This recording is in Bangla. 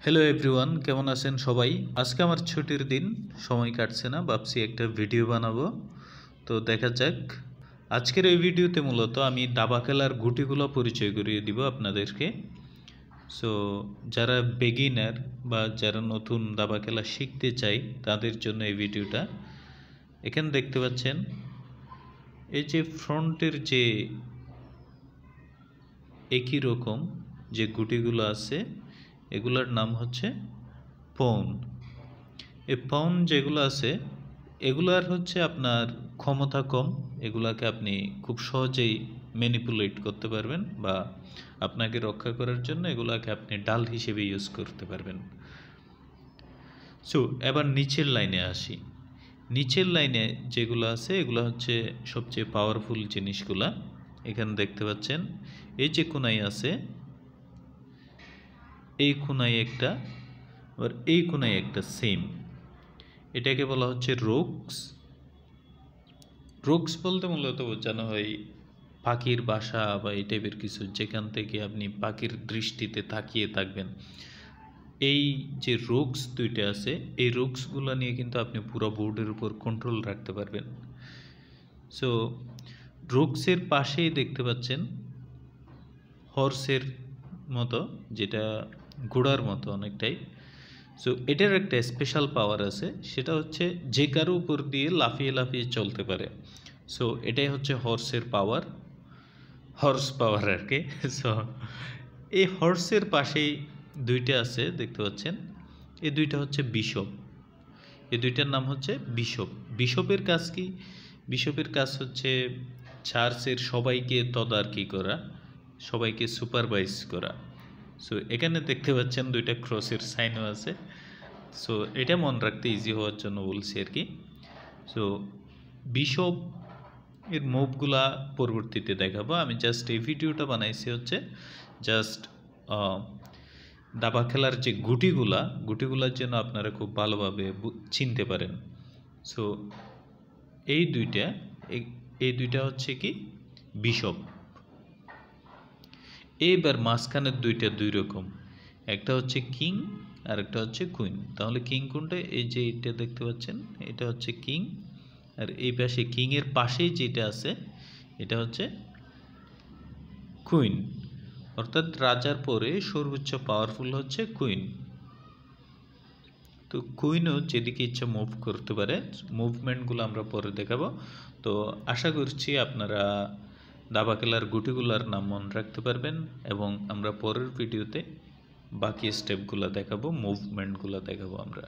হ্যালো এভরিওয়ান, কেমন আছেন সবাই? আজকে আমার ছুটির দিন, সময় কাটছে না, ভাবছি একটা ভিডিও বানাবো। তো দেখা যাক। আজকের এই ভিডিওতে মূলত আমি দাবা খেলার গুটিগুলো পরিচয় করিয়ে দিব আপনাদেরকে। সো যারা বেগিনার বা যারা নতুন দাবা খেলা শিখতে চাই তাদের জন্য এই ভিডিওটা। এখানে দেখতে পাচ্ছেন এই যে ফ্রন্টের যে একই রকম যে গুটিগুলো আছে এগুলোর নাম হচ্ছে পন। এই পন যেগুলো আছে এগুলার হচ্ছে আপনার ক্ষমতা কম, এগুলাকে আপনি খুব সহজেই ম্যানিপুলেট করতে পারবেন বা আপনাকে রক্ষা করার জন্য এগুলাকে আপনি ডাল হিসেবে ইউজ করতে পারবেন। সো এবার নিচের লাইনে আসি। নিচের লাইনে যেগুলো আছে এগুলো হচ্ছে সবচেয়ে পাওয়ারফুল জিনিসগুলা। এখানে দেখতে পাচ্ছেন এই যে কোনায় আছে, এই কোনায় একটা, আবার এই কোনায় একটা সেম, এটাকে বলা হচ্ছে রোকস। রোকস বলতে মূলত বোঝানো হয় পাখির বাসা বা এই টাইপের কিছু, যেখান থেকে আপনি পাখির দৃষ্টিতে তাকিয়ে থাকবেন। এই যে রোকস দুইটা আছে এই রোকসগুলো নিয়ে কিন্তু আপনি পুরো বোর্ডের উপর কন্ট্রোল রাখতে পারবেন। সো রোকসের পাশেই দেখতে পাচ্ছেন হর্সের মতো, যেটা ঘোড়ার মতো অনেকটাই। সো এটার একটা স্পেশাল পাওয়ার আছে, সেটা হচ্ছে যে কারো উপর দিয়ে লাফিয়ে লাফিয়ে চলতে পারে। সো এটাই হচ্ছে হর্সের পাওয়ার, হর্স পাওয়ার আর কি। সো এই হর্সের পাশেই দুইটা আছে দেখতে পাচ্ছেন, এই দুইটা হচ্ছে বিশপ। এই দুইটার নাম হচ্ছে বিশপ। বিশপের কাজ কি? বিশপের কাজ হচ্ছে চার্চের সবাইকে তদারকি করা, সবাইকে সুপারভাইজ করা। সো এখানে দেখতে পাচ্ছেন দুইটা ক্রসের সাইনও আছে। সো এটা মনে রাখতে ইজি হওয়ার জন্য বলছি আর কি। সো বিশপ এর মুভগুলা পরবর্তীতে দেখাবো। আমি জাস্ট এই ভিডিওটা বানাইছি হচ্ছে জাস্ট দাবা খেলার যে গুটিগুলার জন্য আপনারা খুব ভালোভাবে চিনতে পারেন। সো এই দুইটা হচ্ছে কি বিশপ। এইবার মাঝখানের দুইটা দুই রকম, একটা হচ্ছে কিং আর একটা হচ্ছে কুইন। তাহলে কিং কোনটা? এই যে এটা দেখতে পাচ্ছেন এটা হচ্ছে কিং, আর এই পাশে কিংয়ের পাশেই যেটা আছে এটা হচ্ছে কুইন। অর্থাৎ রাজার পরে সর্বোচ্চ পাওয়ারফুল হচ্ছে কুইন। তো কুইনও যেদিকে ইচ্ছা মুভ করতে পারে, মুভমেন্টগুলো আমরা পরে দেখাবো। তো আশা করছি আপনারা দাবা খেলার গুটিগুলার নাম মনে রাখতে পারবেন এবং আমরা পরের ভিডিওতে বাকি স্টেপগুলো দেখাবো, মুভমেন্টগুলো দেখাবো আমরা।